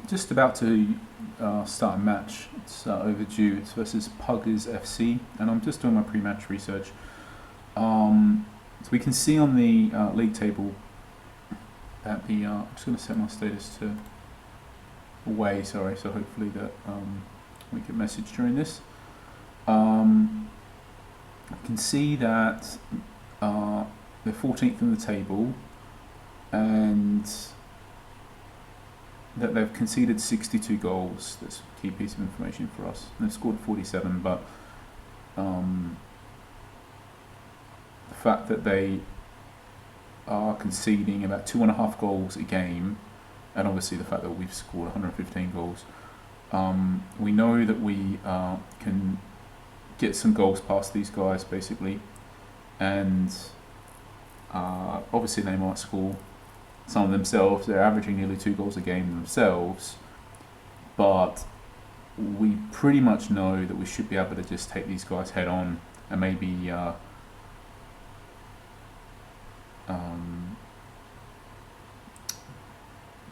just about to start a match. It's overdue. It's versus Puggers FC, and I'm just doing my pre-match research. So we can see on the league table that the I'm just going to set my status to away. Sorry, so hopefully that we get message during this. You can see that they're 14th in the table, and that they've conceded 62 goals. That's a key piece of information for us. And they've scored 47, but the fact that they are conceding about 2.5 goals a game, and obviously the fact that we've scored 115 goals, we know that we can get some goals past these guys basically, and obviously they might score some of themselves. They're averaging nearly 2 goals a game themselves, but we pretty much know that we should be able to just take these guys head on and maybe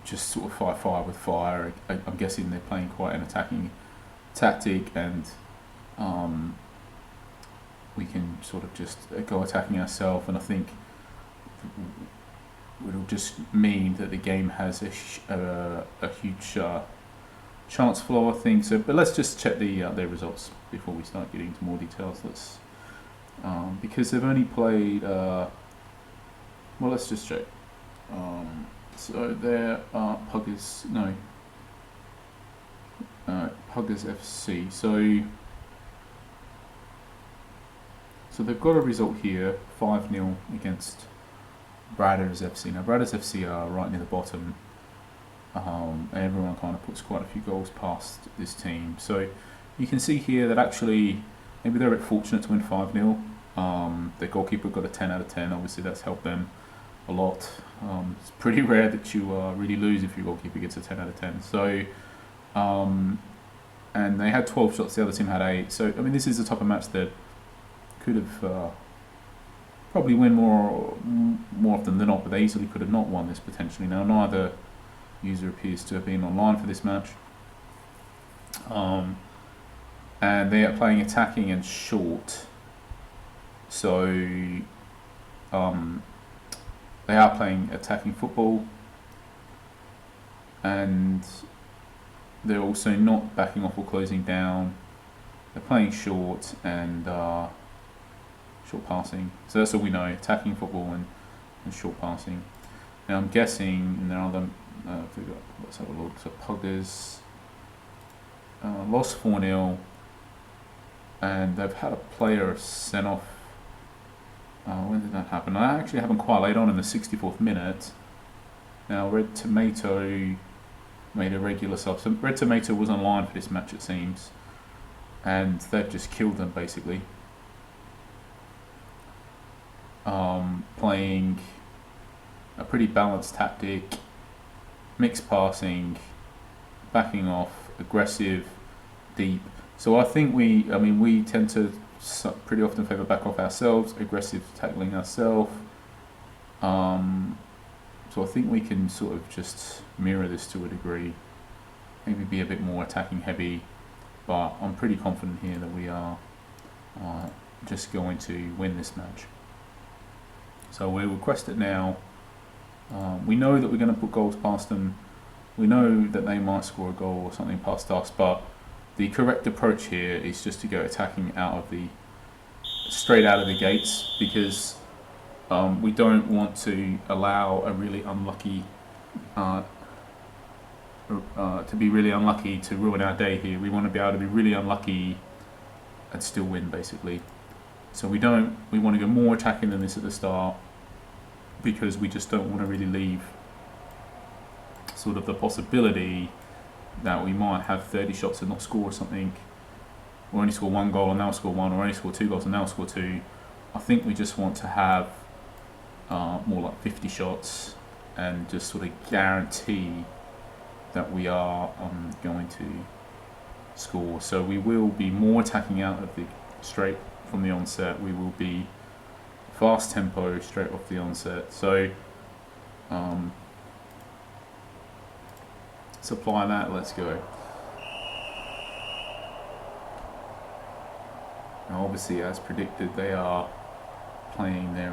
just sort of fight fire with fire. I'm guessing they're playing quite an attacking tactic, and we can sort of just go attacking ourselves, and I think it'll just mean that the game has a huge chance flow, I think. So, but let's just check their results before we start getting into more details. Let's because they've only played. Well, let's just check. So they're Puggers. No. Puggers FC. So they've got a result here, 5-0 against Bradders FC. Now Bradders FC are right near the bottom. Everyone kind of puts quite a few goals past this team. So you can see here that actually maybe they're a bit fortunate to win 5-0. Their goalkeeper got a 10 out of 10. Obviously that's helped them a lot. It's pretty rare that you really lose if your goalkeeper gets a 10 out of 10. So and they had 12 shots, the other team had 8. So I mean, this is the type of match that could have probably win more often than not, but they easily could have not won this potentially. Now neither user appears to have been online for this match, and they are playing attacking and short. So they are playing attacking football, and they're also not backing off or closing down. They're playing short and short passing. So that's all we know: attacking football and short passing. Now I'm guessing in their other. Let's have a look. So Puggers lost 4-0, and they've had a player sent off. When did that happen? That actually happened quite late on in the 64th minute. Now Red Tomato made a regular sub. So Red Tomato was online for this match, it seems, and they've just killed them basically. Playing a pretty balanced tactic, mixed passing, backing off, aggressive, deep. So I think we tend to pretty often favour back off ourselves, aggressive tackling ourselves. So I think we can sort of just mirror this to a degree, maybe be a bit more attacking heavy, but I'm pretty confident here that we are just going to win this match. So we'll request it now. We know that we're going to put goals past them. We know that they might score a goal or something past us, but the correct approach here is just to go attacking straight out of the gates, because we don't want to allow a really unlucky to be really unlucky to ruin our day here. We want to be able to be really unlucky and still win basically. So we want to go more attacking than this at the start, because we just don't want to really leave sort of the possibility that we might have 30 shots and not score something, or only score 1 goal and now score 1, or only score 2 goals and now score 2. I think we just want to have more like 50 shots and just sort of guarantee that we are going to score. So we will be more attacking out of the straight from the onset. We will be fast tempo straight off the onset. So supply that. Let's go. Now obviously, as predicted, they are playing their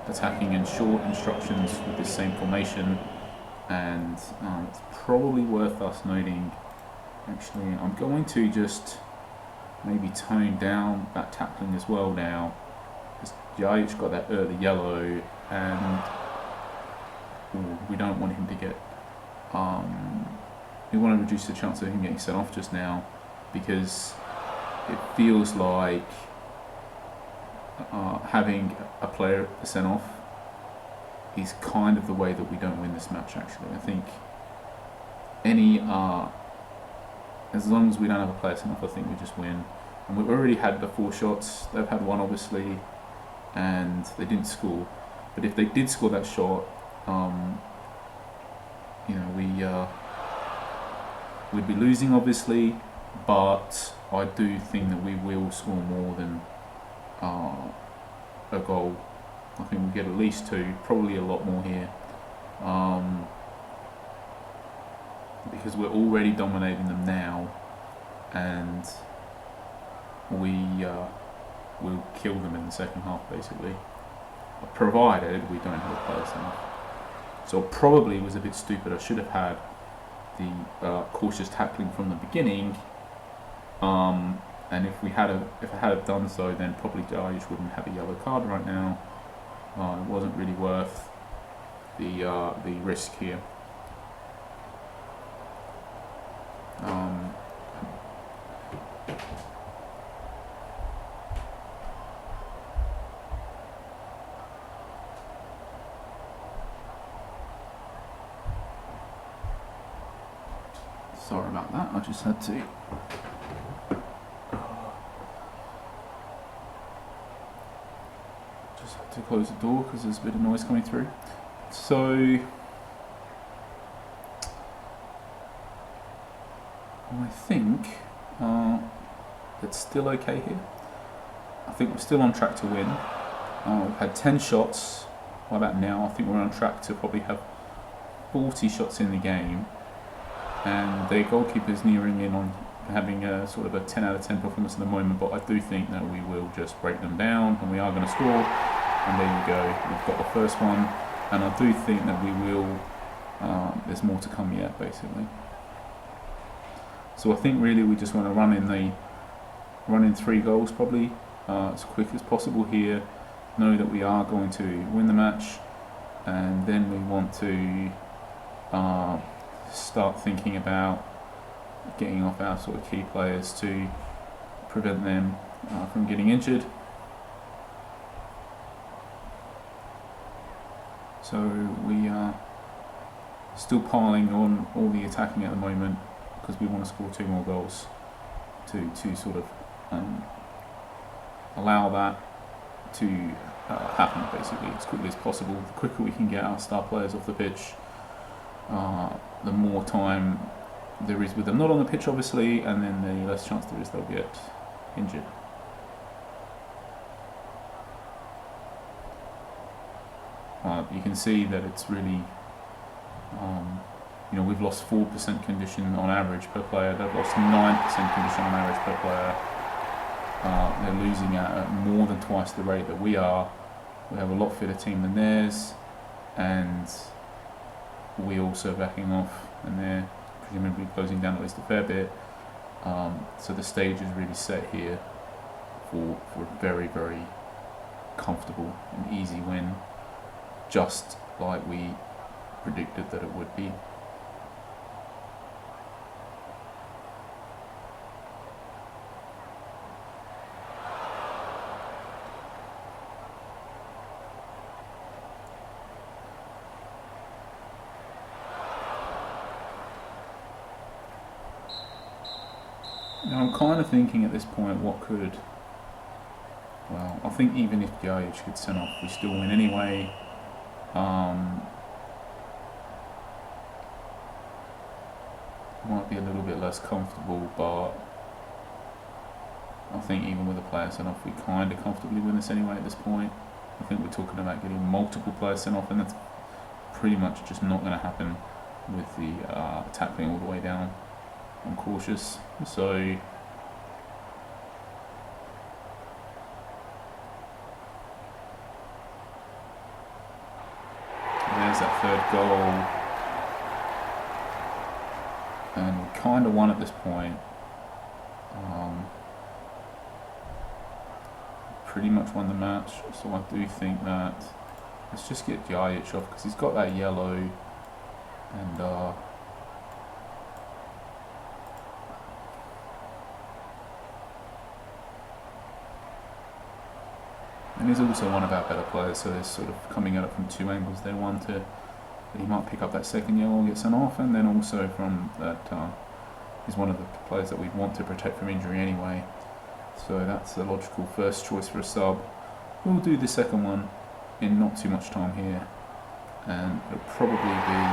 attacking in short instructions with this same formation, and it's probably worth us noting. Actually, I'm going to just maybe tone down that tackling as well now. Jajic got that early yellow, and we don't want him to get. We want to reduce the chance of him getting sent off just now, because it feels like having a player sent off is kind of the way that we don't win this match. Actually, I think as long as we don't have a player sent off, I think we just win. And we've already had the 4 shots. They've had one, obviously, and they didn't score. But if they did score that shot, we'd be losing, obviously. But I do think that we will score more than a goal. I think we'll get at least 2, probably a lot more here, because we're already dominating them now, and we'll kill them in the second half, basically, provided we don't have a player sent off. So probably was a bit stupid. I should have had the cautious tackling from the beginning, and if I had done so, then probably Jajic wouldn't have a yellow card right now. It wasn't really worth the risk here. Sorry about that, I just had to close the door because there's a bit of noise coming through. So I think it's still okay here. I think we're still on track to win. We've had 10 shots. What about now? I think we're on track to probably have 40 shots in the game, and their goalkeeper's nearing in on having a sort of a 10 out of 10 performance at the moment, but I do think that we will just break them down, and we are going to score. And there you go, we've got the first one, and I do think that we will, there's more to come yet, basically. So I think really we just want to run in 3 goals probably, as quick as possible here, know that we are going to win the match, and then we want to start thinking about getting off our sort of key players to prevent them from getting injured. So we are still piling on all the attacking at the moment because we want to score 2 more goals to sort of allow that to happen, basically, as quickly as possible. The quicker we can get our star players off the pitch, the more time there is with them not on the pitch, obviously, and then the less chance there is they'll get injured. You can see that it's really, we've lost 4% condition on average per player. They've lost 9% condition on average per player. They're losing at more than twice the rate that we are. We have a lot fitter team than theirs, and we also backing off, and they're presumably closing down at least a fair bit. So the stage is really set here for a very, very comfortable and easy win, just like we predicted that it would be. Now I'm kind of thinking at this point I think even if Jajic gets sent off, we still win anyway. Might be a little bit less comfortable, but I think even with a player sent off, we kind of comfortably win this anyway at this point. I think we're talking about getting multiple players sent off, and that's pretty much just not going to happen. with the tackling all the way down. I'm cautious, so there's that third goal, and we kind of won at this point. Pretty much won the match, so I do think that let's just get Jajic off because he's got that yellow, and he's also one of our better players, so they're sort of coming at it from two angles. They want to, that he might pick up that second yellow and get sent off, and then also from that he's one of the players that we'd want to protect from injury anyway. So that's the logical first choice for a sub. We'll do the second one in not too much time here, and it'll probably be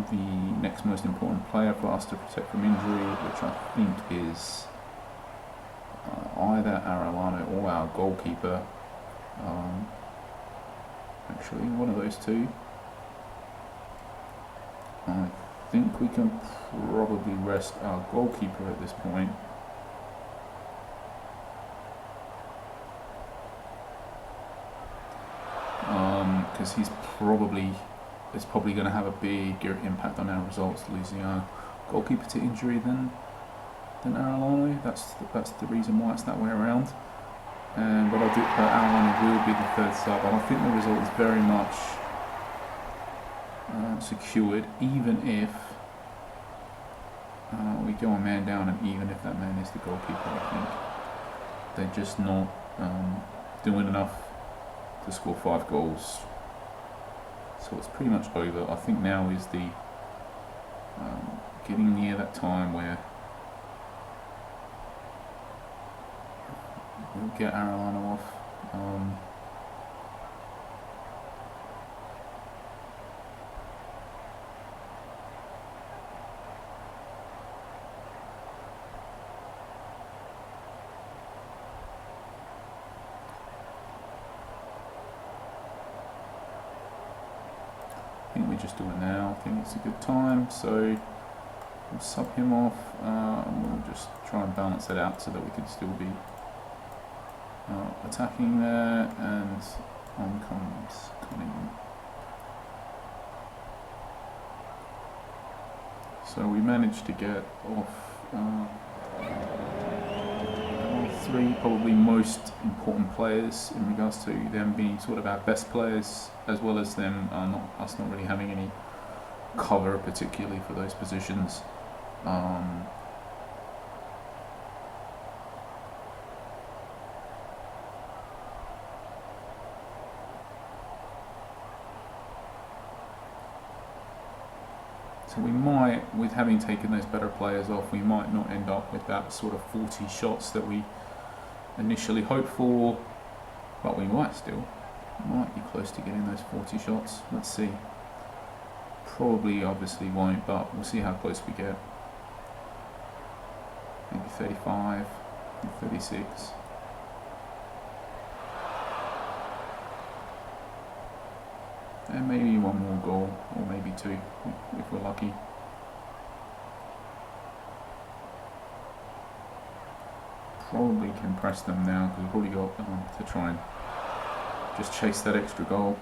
the next most important player for us to protect from injury, which I think is either Arellano or our goalkeeper. Actually, one of those two. I think we can probably rest our goalkeeper at this point. Because it's probably going to have a bigger impact on our results losing our goalkeeper to injury than Arellano. That's the reason why it's that way around. But Arellano will be the third sub, and I think the result is very much secured, even if we go a man down, and even if that man is the goalkeeper. I think they're just not doing enough to score 5 goals. So it's pretty much over. I think now is the getting near that time where we'll get Arellano off. I think we just do it now. I think it's a good time, so we'll sub him off, and we'll just try and balance it out so that we can still be attacking there, and on comes Cunningham. So we managed to get off three probably most important players in regards to them being sort of our best players, as well as them not really having any cover particularly for those positions. So we might, with having taken those better players off, we might not end up with that sort of 40 shots that we initially hoped for, but we might be close to getting those 40 shots. Let's see. Probably obviously won't, but we'll see how close we get. Maybe 35, 36. And maybe one more goal, or maybe 2, if we're lucky. Probably can press them now, because we've already got to try and just chase that extra goal.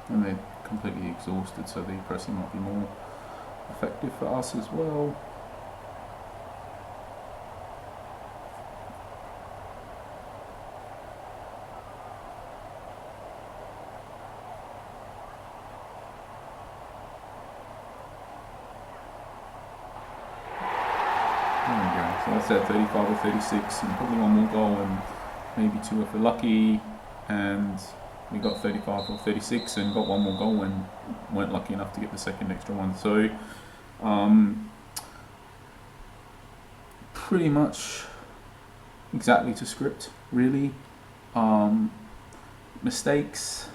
And they're completely exhausted, so the pressing might be more effective for us as well. So that's at 35 or 36, and probably one more goal and maybe 2 if we're lucky, and we got 35 or 36 and got one more goal and weren't lucky enough to get the second extra one. So pretty much exactly to script, really. Mistakes,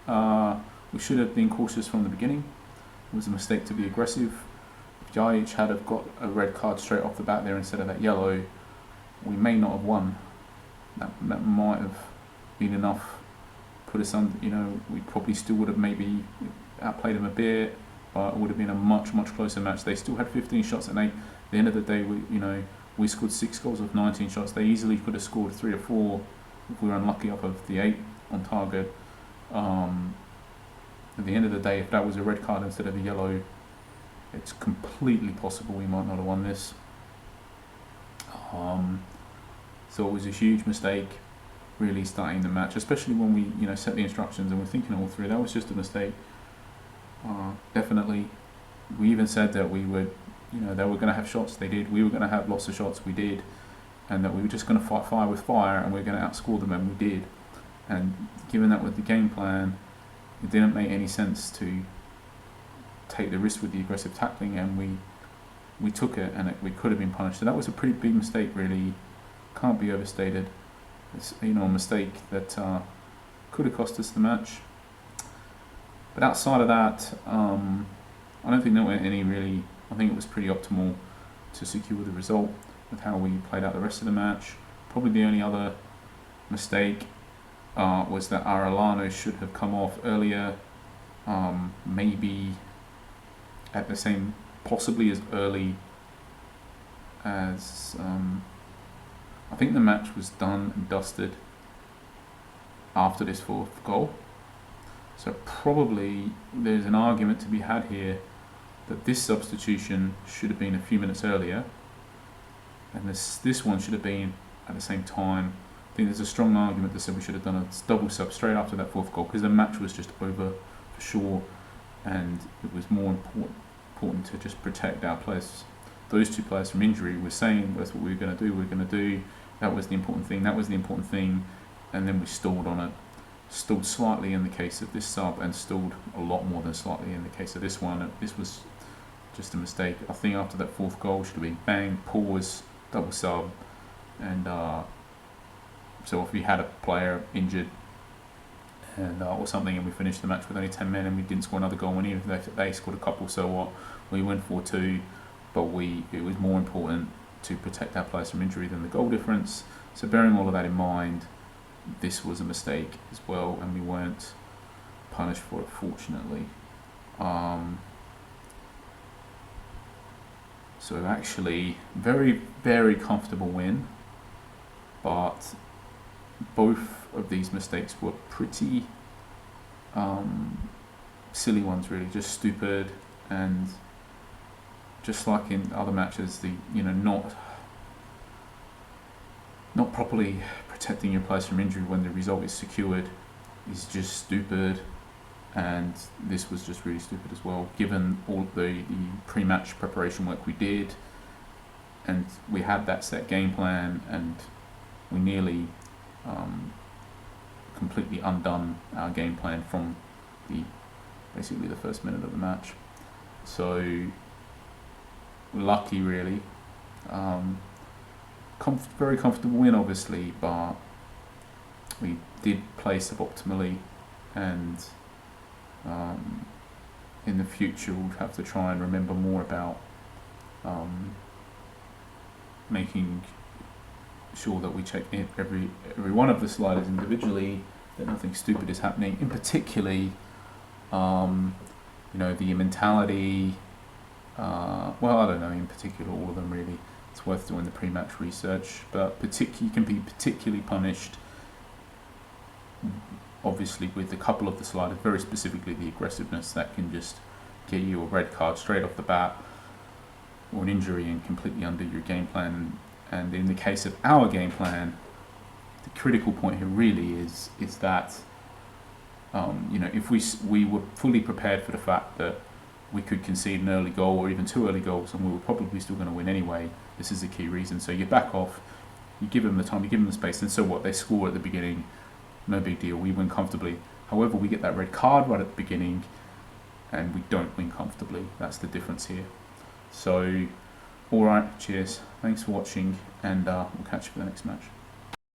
we should have been cautious from the beginning. It was a mistake to be aggressive. If Jajic had have got a red card straight off the bat there instead of that yellow, we may not have won. That might have been enough. Put us on, we probably still would have maybe outplayed them a bit, but it would have been a much closer match. They still had 15 shots, and at the end of the day, we scored 6 goals off 19 shots. They easily could have scored 3 or 4 if we were unlucky off of the 8 on target. At the end of the day, if that was a red card instead of a yellow, it's completely possible we might not have won this. So it was a huge mistake, really, starting the match, especially when we set the instructions and we're thinking all through. That was just a mistake. Definitely. We even said that we would, they were going to have shots. They did. We were going to have lots of shots. We did. And that we were just going to fight fire with fire, and we were going to outscore them, and we did. And given that with the game plan, it didn't make any sense to take the risk with the aggressive tackling, and we took it, and we could have been punished. So that was a pretty big mistake, really. Can't be overstated. It's a mistake that could have cost us the match. But outside of that, I don't think there were any really. I think it was pretty optimal to secure the result with how we played out the rest of the match. Probably the only other mistake was that our Alano should have come off earlier, maybe at the same, possibly as early as. I think the match was done and dusted after this 4th goal. So probably there's an argument to be had here that this substitution should have been a few minutes earlier, and this one should have been at the same time. I think there's a strong argument that said we should have done a double sub straight after that 4th goal, because the match was just over for sure, and it was more important to just protect our players. Those 2 players from injury. We're saying that's what we were going to do. That was the important thing. And then we stalled on it. Stalled slightly in the case of this sub, and stalled a lot more than slightly in the case of this one. This was just a mistake. I think after that 4th goal should have been bang, pause, double sub, and so if we had a player injured and or something, and we finished the match with only 10 men and we didn't score another goal, and even if they scored a couple, so what? We win 4-2, but it was more important to protect our players from injury than the goal difference. So bearing all of that in mind, this was a mistake as well, and we weren't punished for it, fortunately. So actually, very, very comfortable win, but both of these mistakes were pretty silly ones, really, just stupid, and just like in other matches, not properly protecting your players from injury when the result is secured is just stupid, and this was just really stupid as well, given all the pre-match preparation work we did, and we had that set game plan, and we nearly completely undone our game plan from basically the first minute of the match. So lucky, really. Very comfortable win, obviously, but we did play suboptimally, and in the future we'll have to try and remember more about making sure that we check every one of the sliders individually, that nothing stupid is happening, in particularly the mentality, well, I don't know, in particular all of them, really. It's worth doing the pre-match research, but you can be particularly punished, obviously, with a couple of the sliders, very specifically the aggressiveness, that can just get you a red card straight off the bat, or an injury, and completely undo your game plan. And in the case of our game plan, the critical point here really is that if we were fully prepared for the fact that we could concede an early goal or even 2 early goals, and we were probably still going to win anyway. This is the key reason. So you back off, you give them the time, you give them the space, and so what? They score at the beginning, no big deal. We win comfortably. However, we get that red card right at the beginning, and we don't win comfortably. That's the difference here. So, all right, cheers. Thanks for watching, and we'll catch you for the next match.